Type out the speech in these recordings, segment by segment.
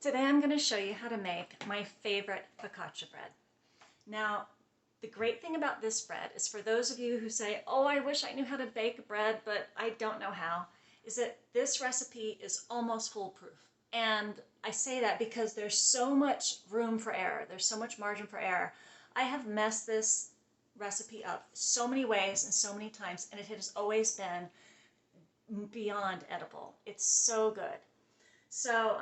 Today I'm going to show you how to make my favorite focaccia bread. Now, the great thing about this bread is for those of you who say, oh, I wish I knew how to bake bread, but I don't know how, is that this recipe is almost foolproof. And I say that because there's so much room for error. There's so much margin for error. I have messed this recipe up so many ways and so many times, and it has always been beyond edible. It's so good. So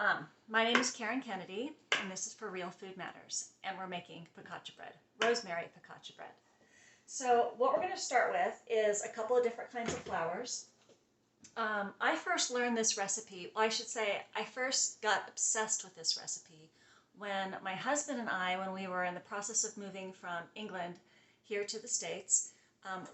my name is Karen Kennedy, and this is for Real Food Matters, and we're making focaccia bread, rosemary focaccia bread. So what we're going to start with is a couple of different kinds of flours. I first learned this recipe, well, I should say I first got obsessed with this recipe when my husband and I, when we were in the process of moving from England here to the States,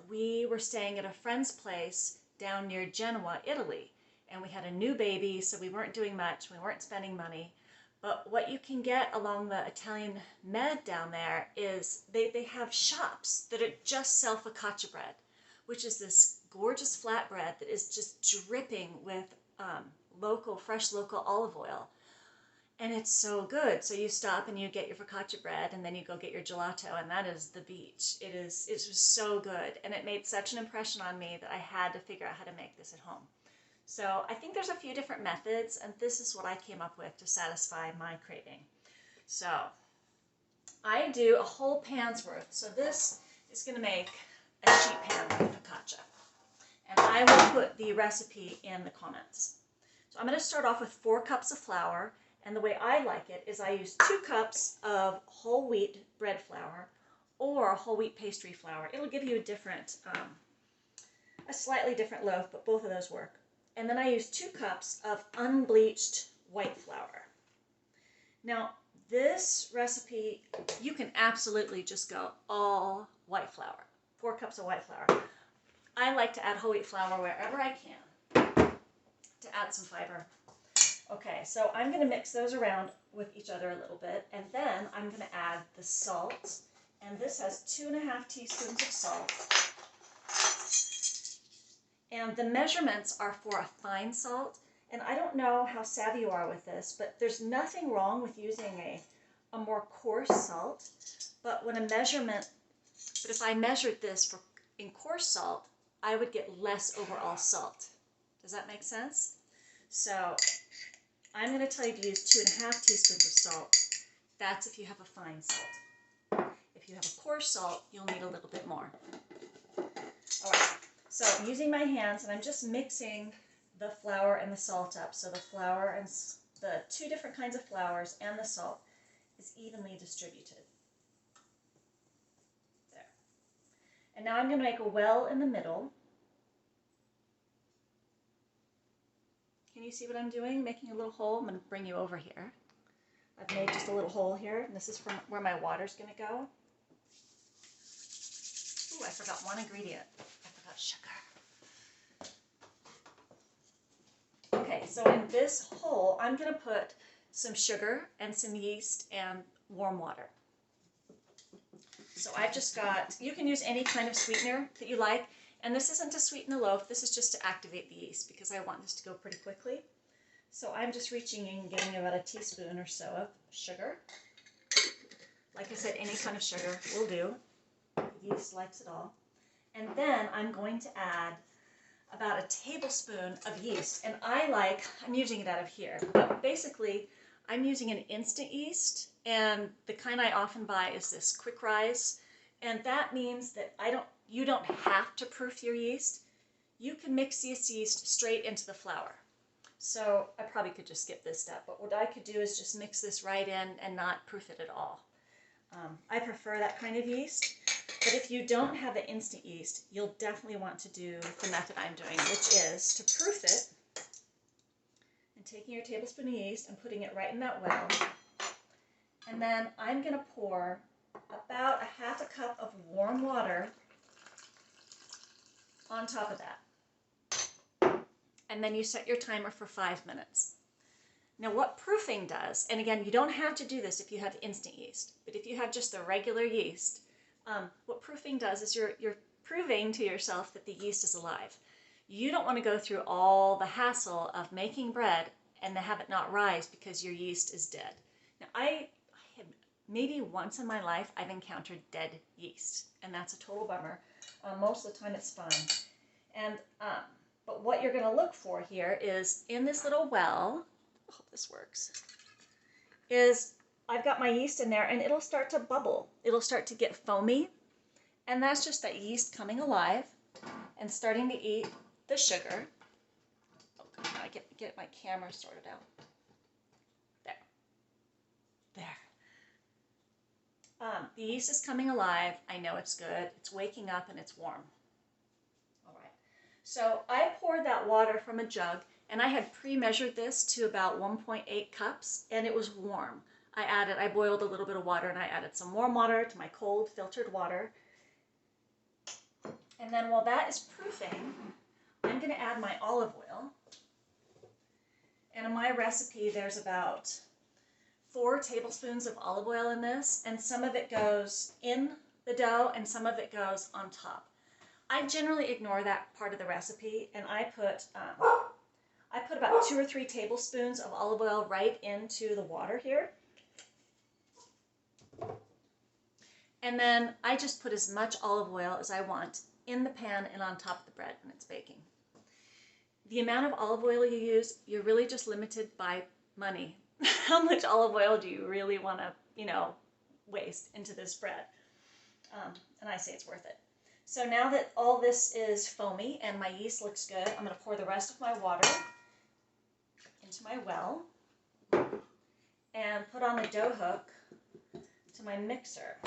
we were staying at a friend's place down near Genoa, Italy. And we had a new baby, so we weren't doing much, we weren't spending money. But what you can get along the Italian Med down there is they have shops that just sell focaccia bread, which is this gorgeous flatbread that is just dripping with fresh local olive oil. And it's so good. So you stop and you get your focaccia bread, and then you go get your gelato, and that is the beach. It was so good, and it made such an impression on me that I had to figure out how to make this at home. So I think there's a few different methods, and this is what I came up with to satisfy my craving. So I do a whole pan's worth. So this is going to make a sheet pan with focaccia. And I will put the recipe in the comments. So I'm going to start off with 4 cups of flour, and the way I like it is I use 2 cups of whole wheat bread flour or whole wheat pastry flour. It'll give you a slightly different loaf, but both of those work. And then I use 2 cups of unbleached white flour. Now, this recipe, you can absolutely just go all white flour. 4 cups of white flour. I like to add whole wheat flour wherever I can to add some fiber. Okay, so I'm going to mix those around with each other a little bit, and then I'm going to add the salt. And this has 2½ teaspoons of salt. And the measurements are for a fine salt, and I don't know how savvy you are with this, but there's nothing wrong with using a more coarse salt, but if I measured this in coarse salt, I would get less overall salt. Does that make sense? So I'm going to tell you to use 2½ teaspoons of salt. That's if you have a fine salt. If you have a coarse salt, you'll need a little bit more. All right. So I'm using my hands, and I'm just mixing the flour and the salt up. So the flour and the 2 different kinds of flours and the salt is evenly distributed. There. And now I'm going to make a well in the middle. Can you see what I'm doing? Making a little hole. I'm going to bring you over here. I've made just a little hole here, and this is from where my water's going to go. Ooh, I forgot one ingredient. Sugar. Okay, so in this hole, I'm going to put some sugar and some yeast and warm water. So I've just got, you can use any kind of sweetener that you like, and this isn't to sweeten the loaf, this is just to activate the yeast because I want this to go pretty quickly. So I'm just reaching in and getting about a teaspoon or so of sugar. Like I said, any kind of sugar will do. The yeast likes it all. And then I'm going to add about a tablespoon of yeast. And I'm using it out of here. But basically, I'm using an instant yeast. And the kind I often buy is this quick rise. And that means that you don't have to proof your yeast. You can mix this yeast straight into the flour. So I probably could just skip this step. But what I could do is just mix this right in and not proof it at all. I prefer that kind of yeast. But if you don't have the instant yeast, you'll definitely want to do the method I'm doing, which is to proof it and taking your tablespoon of yeast and putting it right in that well. And then I'm going to pour about a ½ cup of warm water on top of that. And then you set your timer for 5 minutes. Now what proofing does, and again, you don't have to do this if you have instant yeast, but if you have just the regular yeast, what proofing does is you're proving to yourself that the yeast is alive. You don't want to go through all the hassle of making bread and to have it not rise because your yeast is dead. Now, I have maybe once in my life I've encountered dead yeast, and that's a total bummer. Most of the time it's fine. And but what you're going to look for here is in this little well, I hope this works, is I've got my yeast in there and it'll start to bubble. It'll start to get foamy, and that's just that yeast coming alive and starting to eat the sugar. Oh, I get my camera sorted out. There. The yeast is coming alive. I know it's good. It's waking up and it's warm. All right. So I poured that water from a jug, and I had pre-measured this to about 1.8 cups, and it was warm. I boiled a little bit of water, and I added some warm water to my cold filtered water. And then while that is proofing, I'm going to add my olive oil. And in my recipe, there's about 4 tablespoons of olive oil in this, and some of it goes in the dough and some of it goes on top. I generally ignore that part of the recipe, and I put about 2 or 3 tablespoons of olive oil right into the water here. And then I just put as much olive oil as I want in the pan and on top of the bread when it's baking. The amount of olive oil you use, you're really just limited by money. How much olive oil do you really want to, waste into this bread? And I say it's worth it. So now that all this is foamy and my yeast looks good, I'm going to pour the rest of my water into my well and put on the dough hook to my mixer.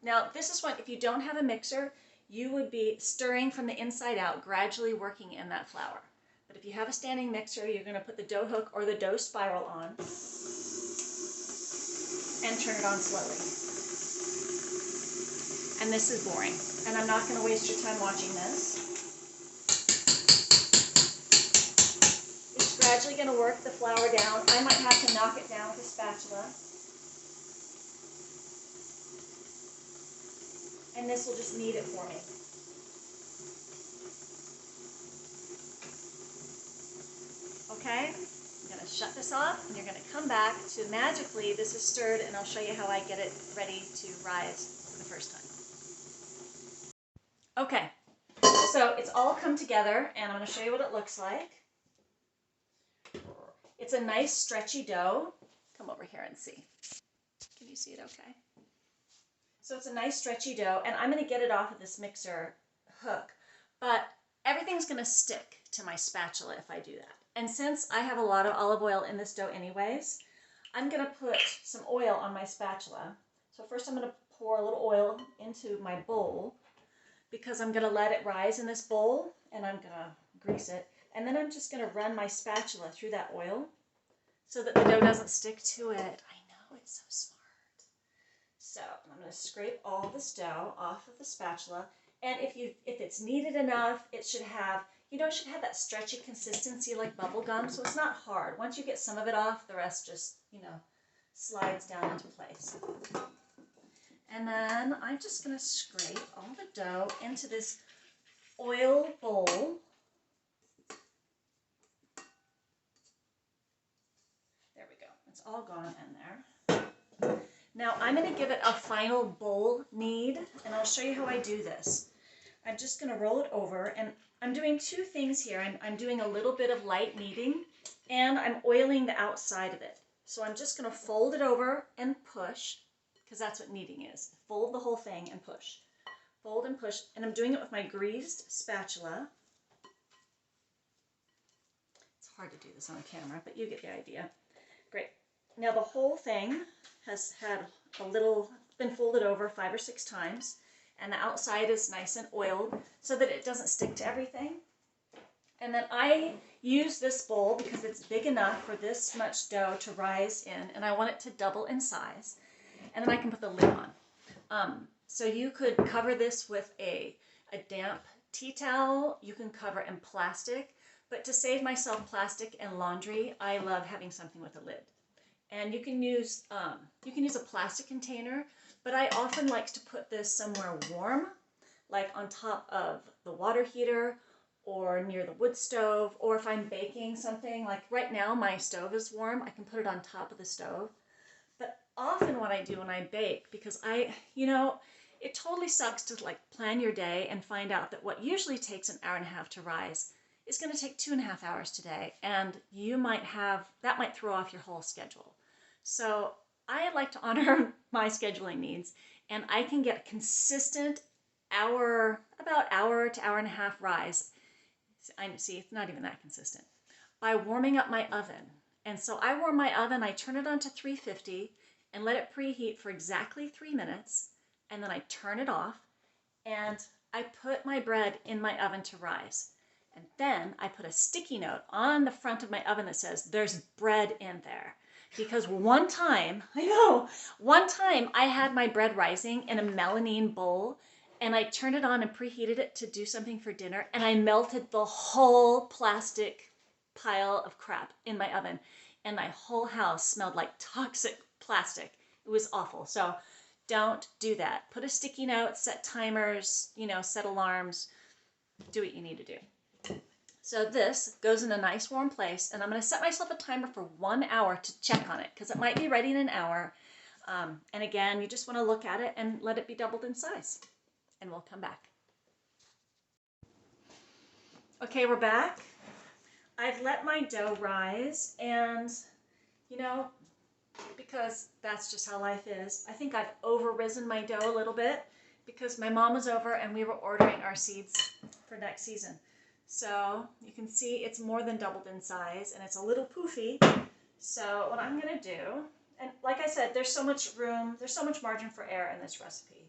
Now, this is what, if you don't have a mixer, you would be stirring from the inside out, gradually working in that flour. But if you have a standing mixer, you're going to put the dough hook or the dough spiral on and turn it on slowly. And this is boring, and I'm not going to waste your time watching this. It's gradually going to work the flour down. I might have to knock it down with a spatula. And this will just knead it for me. Okay, I'm going to shut this off, and you're going to come back to magically, this is stirred, and I'll show you how I get it ready to rise for the first time. Okay, so it's all come together, and I'm going to show you what it looks like. It's a nice stretchy dough. Come over here and see. Can you see it okay? So it's a nice stretchy dough, and I'm going to get it off of this mixer hook, but everything's going to stick to my spatula if I do that. And since I have a lot of olive oil in this dough anyways, I'm going to put some oil on my spatula. So first I'm going to pour a little oil into my bowl because I'm going to let it rise in this bowl, and I'm going to grease it. And then I'm just going to run my spatula through that oil so that the dough doesn't stick to it. I know, it's so smart. So I'm going to scrape all this dough off of the spatula, and if it's kneaded enough, it should have, it should have that stretchy consistency like bubble gum, so it's not hard. Once you get some of it off, the rest just, slides down into place. And then I'm just going to scrape all the dough into this oil bowl. There we go. It's all gone in there. Now I'm going to give it a final bowl knead, and I'll show you how I do this. I'm just going to roll it over, and I'm doing 2 things here. I'm doing a little bit of light kneading, and I'm oiling the outside of it. So I'm just going to fold it over and push, because that's what kneading is. Fold the whole thing and push. Fold and push, and I'm doing it with my greased spatula. It's hard to do this on camera, but you get the idea. Great. Now the whole thing has had been folded over 5 or 6 times, and the outside is nice and oiled so that it doesn't stick to everything. And then I use this bowl because it's big enough for this much dough to rise in, and I want it to double in size. And then I can put the lid on. So you could cover this with a damp tea towel. You can cover it in plastic, but to save myself plastic and laundry, I love having something with a lid. And you can use a plastic container, but I often like to put this somewhere warm, like on top of the water heater or near the wood stove, or if I'm baking something, like right now my stove is warm, I can put it on top of the stove. But often what I do when I bake, because it totally sucks to like plan your day and find out that what usually takes an hour and a half to rise is going to take 2.5 hours today, and that might throw off your whole schedule. So I like to honor my scheduling needs, and I can get a consistent about hour to hour and a half rise. I see it's not even that consistent, by warming up my oven. And so I warm my oven, I turn it on to 350 and let it preheat for exactly 3 minutes, and then I turn it off and I put my bread in my oven to rise. And then I put a sticky note on the front of my oven that says, "There's bread in there." Because one time I had my bread rising in a melamine bowl, and I turned it on and preheated it to do something for dinner, and I melted the whole plastic pile of crap in my oven, and my whole house smelled like toxic plastic. It was awful. So don't do that. Put a sticky note, set timers, set alarms, do what you need to do. So this goes in a nice warm place, and I'm going to set myself a timer for 1 hour to check on it, because it might be ready in an hour. And again, you just want to look at it and let it be doubled in size, and we'll come back. Okay, we're back. I've let my dough rise, and because that's just how life is, I think I've over-risen my dough a little bit, because my mom was over and we were ordering our seeds for next season. So you can see it's more than doubled in size, and it's a little poofy. So what I'm going to do, and like I said, there's so much margin for error in this recipe,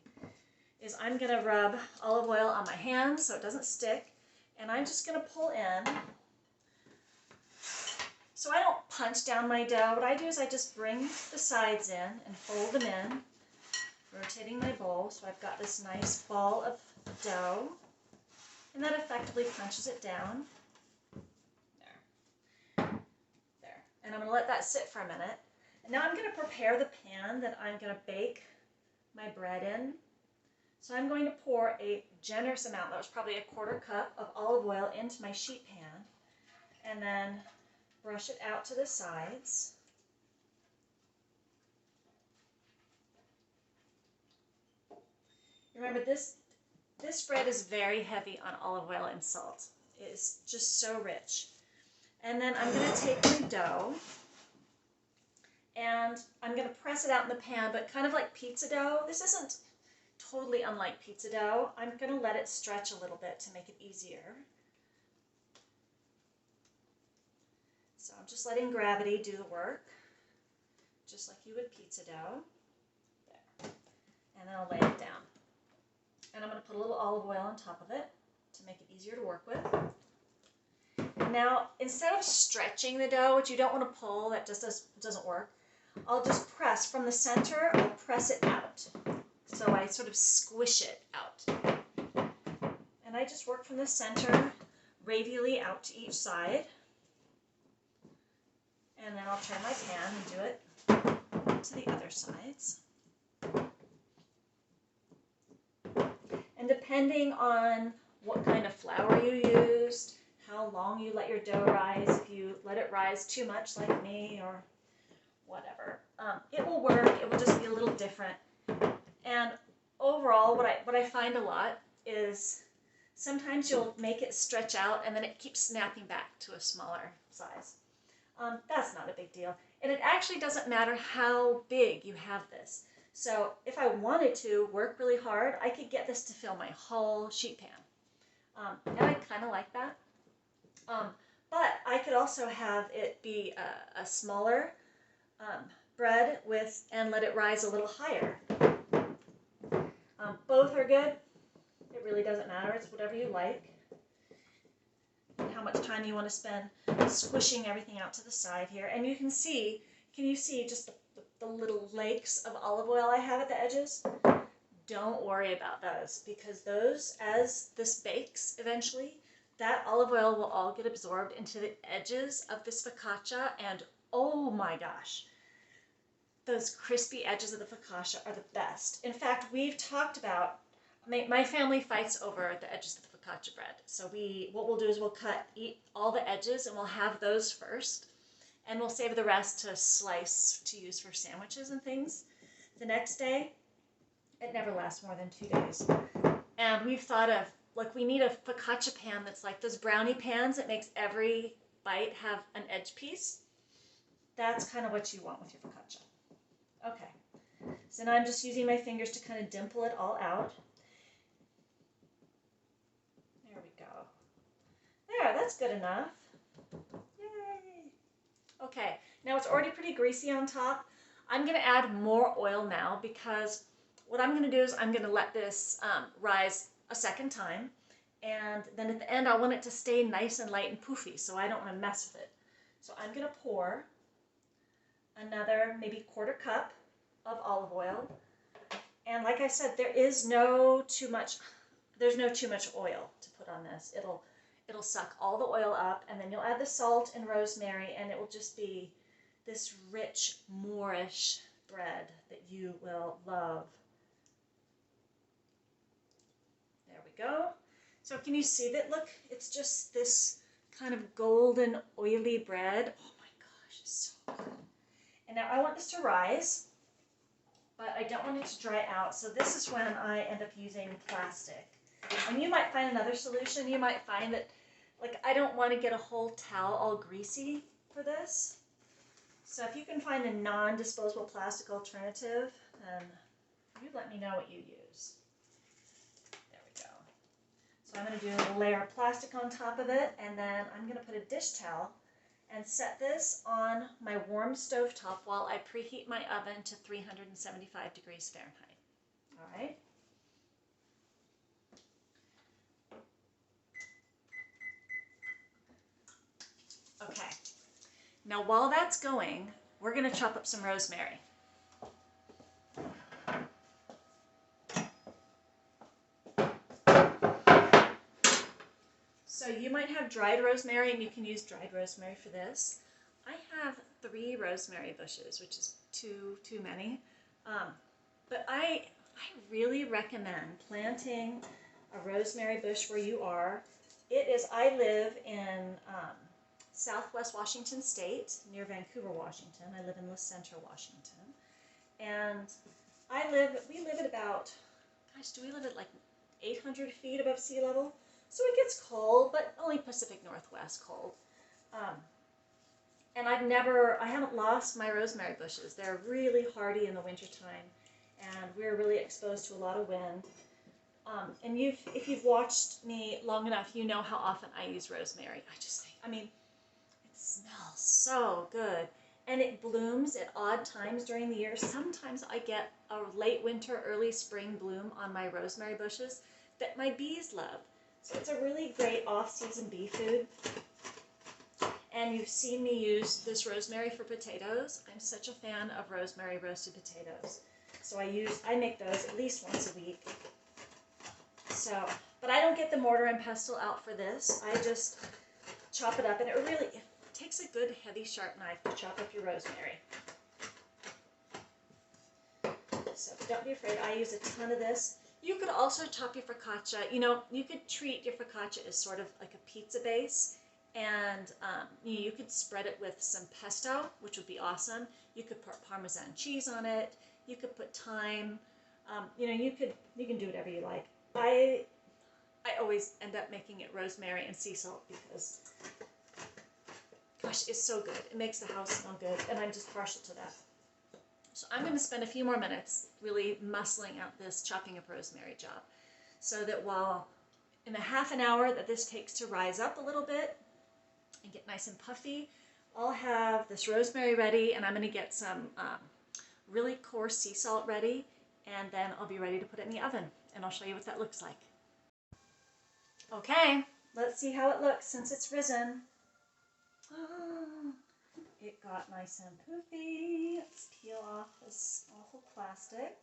is I'm going to rub olive oil on my hands so it doesn't stick, and I'm just going to pull in. So I don't punch down my dough. What I do is I just bring the sides in and fold them in, rotating my bowl, so I've got this nice ball of dough. And that effectively punches it down. There. And I'm going to let that sit for a minute. And now I'm going to prepare the pan that I'm going to bake my bread in. So I'm going to pour a generous amount, that was probably a 1/4 cup of olive oil, into my sheet pan, and then brush it out to the sides. Remember, this bread is very heavy on olive oil and salt. It is just so rich. And then I'm going to take my dough, and I'm going to press it out in the pan, but kind of like pizza dough. This isn't totally unlike pizza dough. I'm going to let it stretch a little bit to make it easier. So I'm just letting gravity do the work, just like you would pizza dough. There. And then I'll lay it down. And I'm going to put a little olive oil on top of it to make it easier to work with. Now, instead of stretching the dough, which you don't want to pull, that just doesn't work, I'll just press from the center, I'll press it out. So I sort of squish it out. And I just work from the center, radially out to each side. And then I'll turn my pan and do it to the other sides. And depending on what kind of flour you used, how long you let your dough rise, if you let it rise too much like me or whatever, it will work. It will just be a little different. And overall, what I find a lot is sometimes you'll make it stretch out and then it keeps snapping back to a smaller size. That's not a big deal. And it actually doesn't matter how big you have this. So if I wanted to work really hard, I could get this to fill my whole sheet pan. And I kind of like that. But I could also have it be a smaller bread and let it rise a little higher. Both are good. It really doesn't matter. It's whatever you like. And how much time you want to spend squishing everything out to the side here. And you can see just the little lakes of olive oil I have at the edges? Don't worry about those, because those, as this bakes eventually, that olive oil will all get absorbed into the edges of this focaccia, and oh my gosh, those crispy edges of the focaccia are the best. In fact, we've talked about, my family fights over the edges of the focaccia bread. So what we'll do is we'll eat all the edges and we'll have those first. And we'll save the rest to slice to use for sandwiches and things. The next day, it never lasts more than 2 days. And we've thought of, like, we need a focaccia pan that's like those brownie pans that makes every bite have an edge piece. That's kind of what you want with your focaccia. Okay, so now I'm just using my fingers to kind of dimple it all out. There we go. There, that's good enough. Yay! Okay, now it's already pretty greasy on top. I'm going to add more oil now because what I'm going to do is I'm going to let this rise a second time. And then at the end, I want it to stay nice and light and poofy, so I don't want to mess with it. So I'm going to pour another maybe 1/4 cup of olive oil. And like I said, there's no too much oil to put on this. It'll suck all the oil up, and then you'll add the salt and rosemary, and it will just be this rich Moorish bread that you will love. There we go. So can you see that? Look, it's just this kind of golden, oily bread. Oh my gosh, it's so good. And now I want this to rise, but I don't want it to dry out. So this is when I end up using plastic. And you might find another solution. You might find that, like, I don't want to get a whole towel all greasy for this. So if you can find a non-disposable plastic alternative, then you let me know what you use. There we go. So I'm going to do a layer of plastic on top of it, and then I'm going to put a dish towel and set this on my warm stove top while I preheat my oven to 375 degrees Fahrenheit. All right. Okay. Now while that's going, we're going to chop up some rosemary. So you might have dried rosemary, and you can use dried rosemary for this. I have 3 rosemary bushes, which is too many. But I really recommend planting a rosemary bush where you are. I live in Southwest Washington State, near Vancouver, Washington. I live in La Center, Washington. And we live at about, gosh, do we live at like 800 feet above sea level? So it gets cold, but only Pacific Northwest cold. And I haven't lost my rosemary bushes. They're really hardy in the wintertime, and we're really exposed to a lot of wind. And if you've watched me long enough, you know how often I use rosemary. It smells so good. And it blooms at odd times during the year. Sometimes I get a late winter, early spring bloom on my rosemary bushes that my bees love. So it's a really great off-season bee food. And you've seen me use this rosemary for potatoes. I'm such a fan of rosemary roasted potatoes. So I make those at least once a week. But I don't get the mortar and pestle out for this. I just chop it up, and it takes a good heavy sharp knife to chop up your rosemary. So don't be afraid, I use a ton of this. You could also chop your focaccia, you could treat your focaccia as sort of like a pizza base, and you could spread it with some pesto, which would be awesome. You could put Parmesan cheese on it. You could put thyme. You can do whatever you like. I always end up making it rosemary and sea salt because, gosh, it's so good. It makes the house smell good, and I'm just partial to that. So I'm going to spend a few more minutes really muscling out this chopping of rosemary job, so that in the half an hour that this takes to rise up a little bit and get nice and puffy, I'll have this rosemary ready, and I'm going to get some really coarse sea salt ready, and then I'll be ready to put it in the oven, and I'll show you what that looks like. Okay, let's see how it looks since it's risen. Oh, it got nice and poofy. Let's peel off this awful plastic.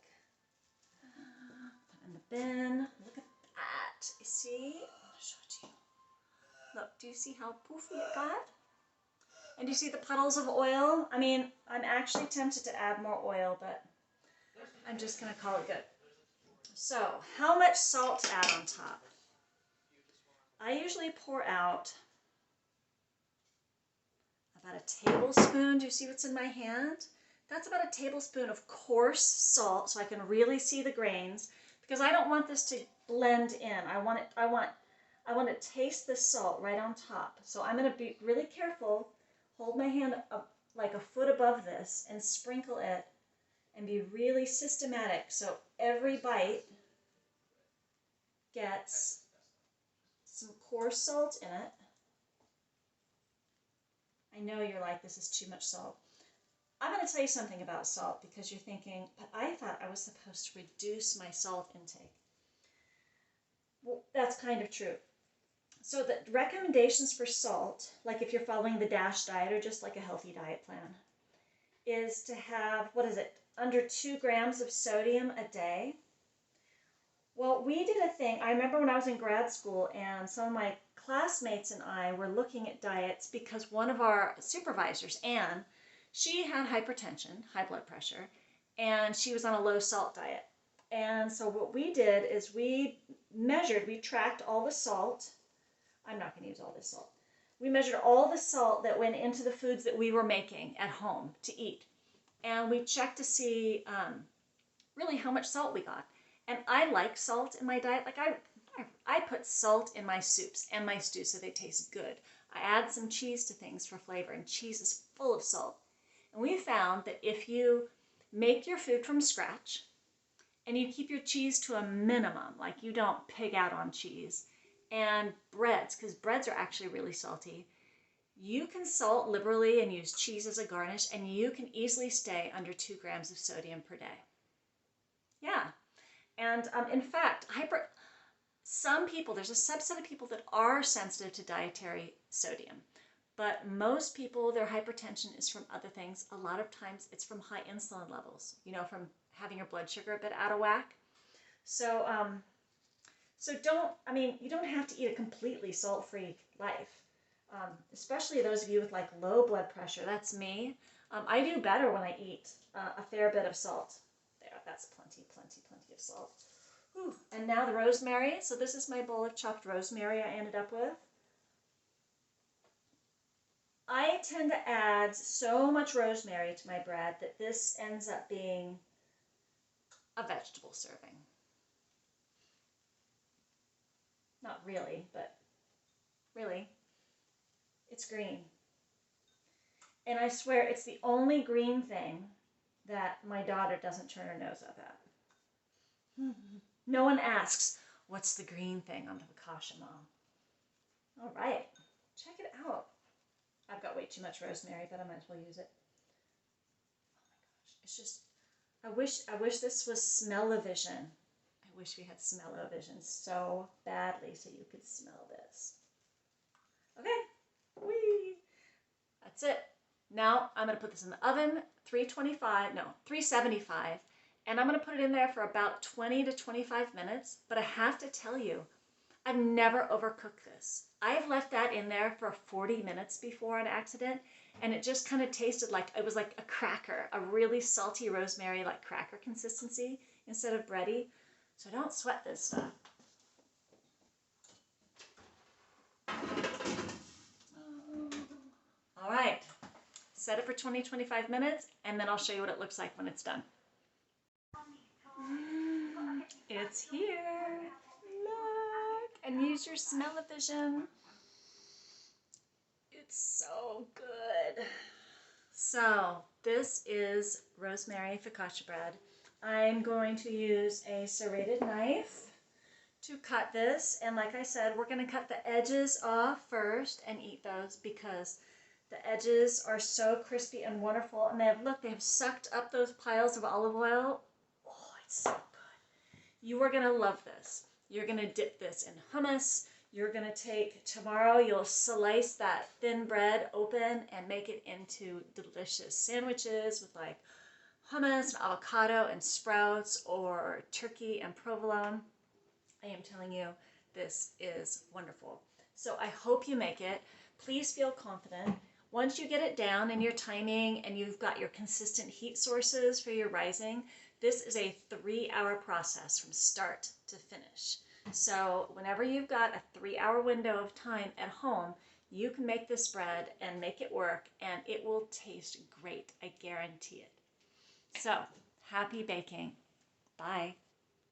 Put in the bin. Look at that. You see? I'll show it to you. Look, do you see how poofy it got? And do you see the puddles of oil? I mean, I'm actually tempted to add more oil, but I'm just going to call it good. So, how much salt to add on top? I usually pour out about a tablespoon. Do you see what's in my hand? That's about a tablespoon of coarse salt, so I can really see the grains, because I don't want this to blend in. I want to taste the salt right on top. So I'm going to be really careful, hold my hand up like a foot above this and sprinkle it and be really systematic. So every bite gets some coarse salt in it. I know you're like, this is too much salt. I'm going to tell you something about salt, because you're thinking, but I thought I was supposed to reduce my salt intake. Well, that's kind of true. So the recommendations for salt, like if you're following the DASH diet or just like a healthy diet plan, is to have, what is it, under 2 grams of sodium a day. Well, we did a thing, I remember when I was in grad school, and some of my classmates and I were looking at diets because one of our supervisors, Anne, she had hypertension, high blood pressure, and she was on a low salt diet. And so what we did is we tracked all the salt. I'm not going to use all this salt. We measured all the salt that went into the foods that we were making at home to eat. And we checked to see really how much salt we got. And I like salt in my diet. Like I put salt in my soups and my stews so they taste good. I add some cheese to things for flavor, and cheese is full of salt. And we found that if you make your food from scratch and you keep your cheese to a minimum, like you don't pig out on cheese, and breads, because breads are actually really salty, you can salt liberally and use cheese as a garnish, and you can easily stay under 2 grams of sodium per day. Yeah. And in fact, some people, there's a subset of people that are sensitive to dietary sodium, but most people, their hypertension is from other things. A lot of times it's from high insulin levels, you know, from having your blood sugar a bit out of whack. So, you don't have to eat a completely salt-free life, especially those of you with like low blood pressure. That's me. I do better when I eat a fair bit of salt. There, that's plenty of salt. Whew. And now the rosemary. So this is my bowl of chopped rosemary I ended up with. I tend to add so much rosemary to my bread that this ends up being a vegetable serving. Not really, but really, it's green. And I swear it's the only green thing that my daughter doesn't turn her nose up at. No one asks, what's the green thing on the focaccia, Mom? All right, check it out. I've got way too much rosemary, but I might as well use it. Oh my gosh, it's just, I wish this was smell-o-vision. I wish we had smell-o-vision so badly so you could smell this. Okay, whee! That's it. Now I'm going to put this in the oven, 375, and I'm going to put it in there for about 20 to 25 minutes, but I have to tell you, I've never overcooked this. I've left that in there for 40 minutes before on accident, and it just kind of tasted like, it was like a cracker, a really salty rosemary, like cracker consistency instead of bready. So don't sweat this stuff. All right, set it for 20-25 minutes, and then I'll show you what it looks like when it's done. It's here. Look, and use your smell-o-vision. It's so good. So this is rosemary focaccia bread. I'm going to use a serrated knife to cut this, and like I said, we're going to cut the edges off first and eat those because the edges are so crispy and wonderful, and they have sucked up those piles of olive oil. Oh, it's so good. You are going to love this. You're going to dip this in hummus. You're going to take, tomorrow you'll slice that thin bread open and make it into delicious sandwiches with like hummus and avocado and sprouts or turkey and provolone. I am telling you, this is wonderful. So I hope you make it. Please feel confident. Once you get it down in your timing and you've got your consistent heat sources for your rising, this is a 3-hour process from start to finish. So whenever you've got a 3-hour window of time at home, you can make this bread and make it work, and it will taste great. I guarantee it. So happy baking. Bye.